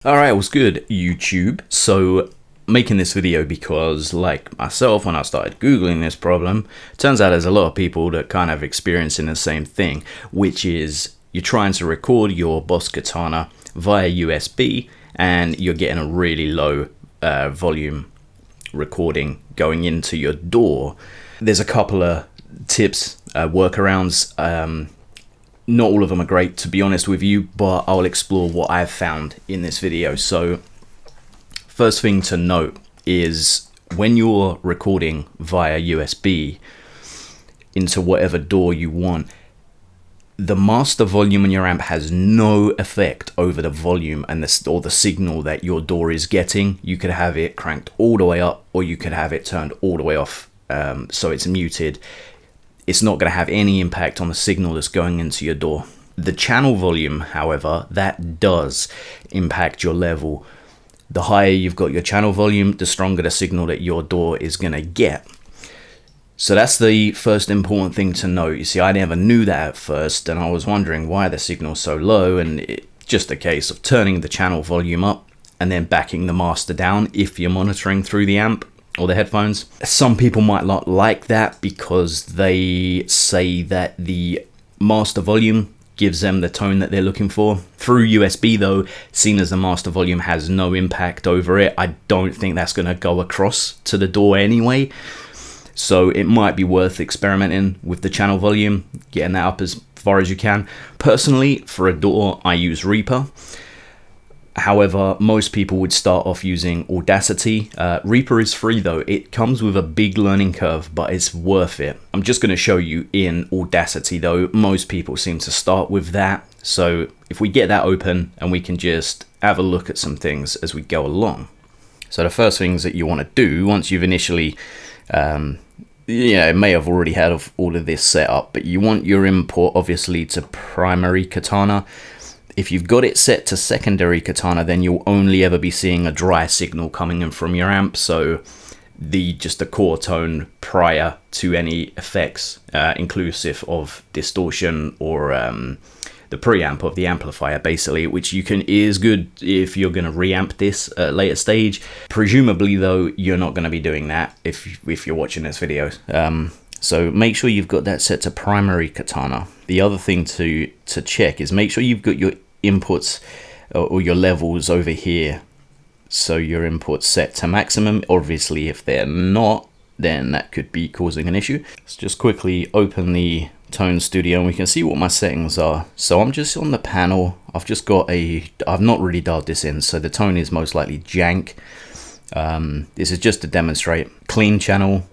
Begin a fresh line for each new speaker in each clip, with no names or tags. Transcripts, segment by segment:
Alright, what's good, YouTube? So, making this video because, like myself, when I started Googling this problem, turns out there's a lot of people that kind of experiencing the same thing, which is you're trying to record your Boss Katana via USB and you're getting a really low volume recording going into your DAW. There's a couple of tips, workarounds. Not all of them are great, to be honest with you, but I'll explore what I've found in this video. So first thing to note is when you're recording via USB into whatever DAW you want, the master volume in your amp has no effect over the volume and the signal that your DAW is getting. You could have it cranked all the way up or you could have it turned all the way off, so it's muted. It's not going to have any impact on the signal that's going into your DAW. The channel volume, however, that does impact your level. The higher you've got your channel volume, the stronger the signal that your DAW is going to get. So that's the first important thing to know. You see, I never knew that at first, and I was wondering why the signal's so low, and it's just a case of turning the channel volume up and then backing the master down if you're monitoring through the amp or the headphones. Some people might not like that because they say that the master volume gives them the tone that they're looking for. Through USB though, seeing as the master volume has no impact over it, I don't think that's going to go across to the DAW anyway. So it might be worth experimenting with the channel volume, getting that up as far as you can. Personally, for a DAW, I use Reaper. However, most people would start off using Audacity. Reaper is free though. It comes with a big learning curve, but it's worth it. I'm just going to show you in Audacity though. Most people seem to start with that. So if we get that open and we can just have a look at some things as we go along. So the first things that you want to do once you've initially, may have already had all of this set up, but you want your import obviously to primary Katana. If you've got it set to secondary Katana, then you'll only ever be seeing a dry signal coming in from your amp. So just the core tone prior to any effects, inclusive of distortion or the preamp of the amplifier, basically, which is good if you're going to reamp this at a later stage. Presumably, though, you're not going to be doing that if you're watching this video. So make sure you've got that set to primary Katana. The other thing to check is make sure you've got your inputs or your levels over here. So your inputs set to maximum. Obviously, if they're not, then that could be causing an issue. Let's just quickly open the Tone Studio and we can see what my settings are. So I'm just on the panel. I've not really dialed this in, so the tone is most likely jank. This is just to demonstrate. Clean channel,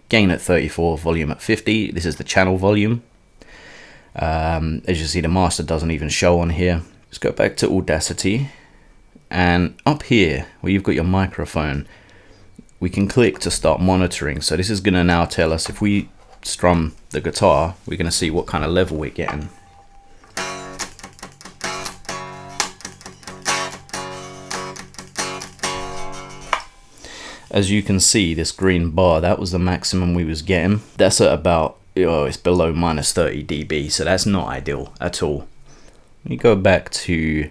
gain at 34, volume at 50. This is the channel volume. As you see, the master doesn't even show on here. Let's go back to Audacity, and up here where you've got your microphone, we can click to start monitoring. So this is going to now tell us if we strum the guitar, we're going to see what kind of level we're getting. As you can see, this green bar, that was the maximum we was getting. That's at about, it's below minus 30 dB, so that's not ideal at all. Let me go back to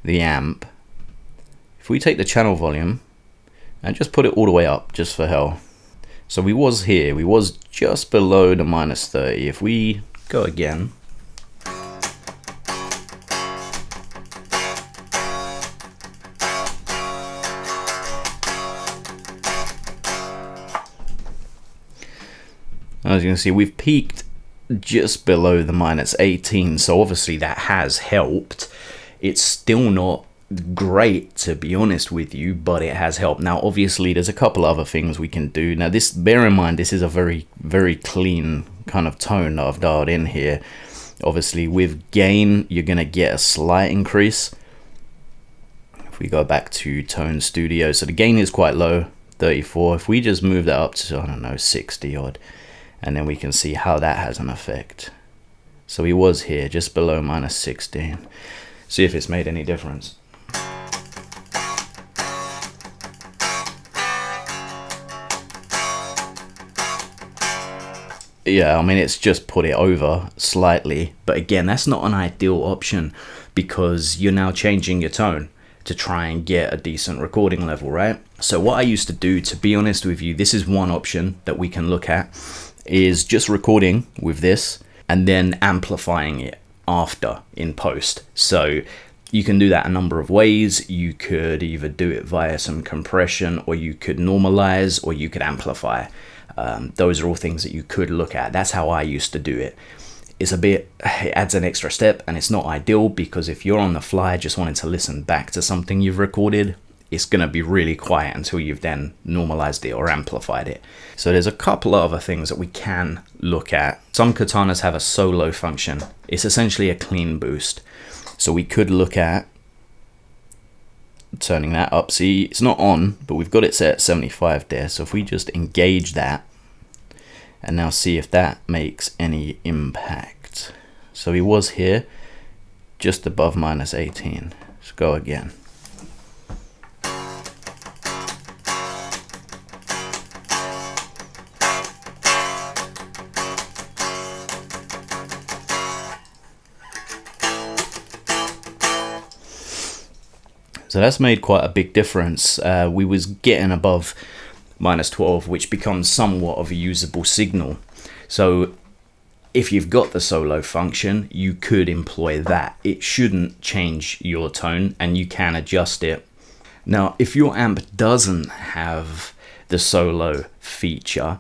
the amp. If we take the channel volume and just put it all the way up, just for hell. So we was just below the minus 30. If we go again, as you can see, we've peaked just below the minus 18, so obviously that has helped. It's still not great, to be honest with you, but it has helped. Now obviously there's a couple other things we can do. Now bear in mind, this is a very, very clean kind of tone that I've dialed in here. Obviously with gain, you're going to get a slight increase. If we go back to Tone Studio, so the gain is quite low, 34. If we just move that up to, I don't know, 60 odd, and then we can see how that has an effect. So he was here just below minus 16. See if it's made any difference. Yeah, I mean, it's just put it over slightly, but again, that's not an ideal option because you're now changing your tone. to try and get a decent recording level, right? So what I used to do, to be honest with you, this is one option that we can look at, is just recording with this and then amplifying it after in post. So you can do that a number of ways. You could either do it via some compression, or you could normalize, or you could amplify. Those are all things that you could look at. That's how I used to do it. It adds an extra step, and it's not ideal, because if you're on the fly just wanting to listen back to something you've recorded, it's going to be really quiet until you've then normalized it or amplified it. So there's a couple of other things that we can look at. Some katanas have a solo function. It's essentially a clean boost. So we could look at turning that up. See, it's not on, but we've got it set at 75 there. So if we just engage that and now see if that makes any impact. So he was here just above -18. Let's go again. So that's made quite a big difference. We was getting above -12, which becomes somewhat of a usable signal. So if you've got the solo function, you could employ that. It shouldn't change your tone, and you can adjust it. Now, if your amp doesn't have the solo feature,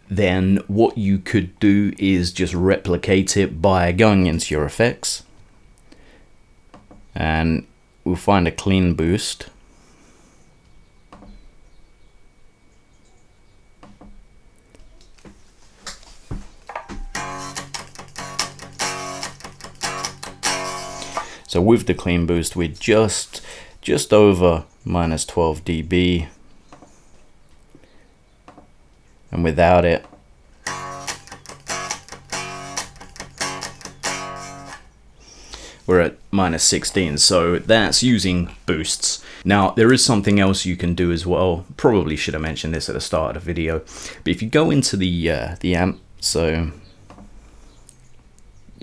then what you could do is just replicate it by going into your effects, and we'll find a clean boost. So with the clean boost, we're just over -12 dB, and without it, we're at -16. So that's using boosts. Now there is something else you can do as well. Probably should have mentioned this at the start of the video, but if you go into the amp, so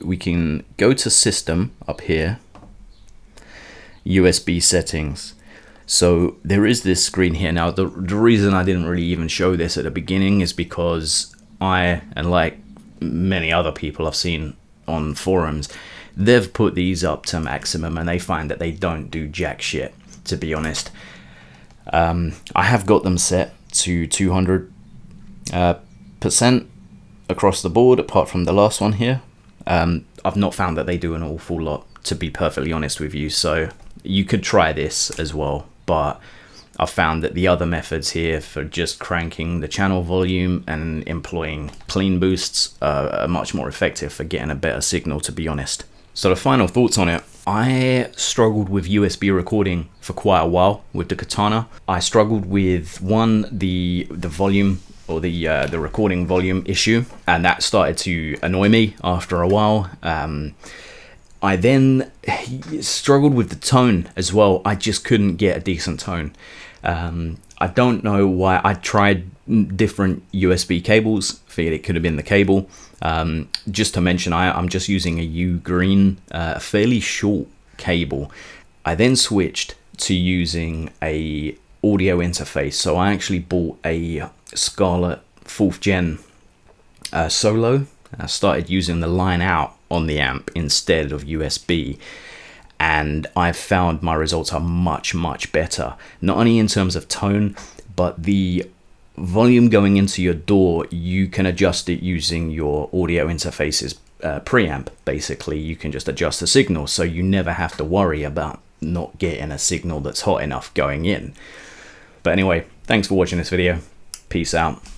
we can go to system up here, USB settings. So there is this screen here. Now the reason I didn't really even show this at the beginning is because I, and like many other people I've seen on forums, they've put these up to maximum and they find that they don't do jack shit, to be honest. I have got them set to 200% across the board, apart from the last one here. I've not found that they do an awful lot, to be perfectly honest with you. So you could try this as well, but I've found that the other methods here for just cranking the channel volume and employing clean boosts are much more effective for getting a better signal, to be honest. So the final thoughts on it. I struggled with USB recording for quite a while with the Katana. I struggled with the volume, or the recording volume issue, and that started to annoy me after a while. I then struggled with the tone as well. I just couldn't get a decent tone. I don't know why. I tried different USB cables, figured it could have been the cable. Just to mention, I'm just using a U-green, fairly short cable. I then switched to using a audio interface. So I actually bought a Scarlett 4th Gen Solo. I started using the line out on the amp instead of USB, and I've found my results are much better, not only in terms of tone, but the volume going into your DAW. You can adjust it using your audio interface's preamp. Basically, you can just adjust the signal, so you never have to worry about not getting a signal that's hot enough going in. But anyway, thanks for watching this video. Peace out.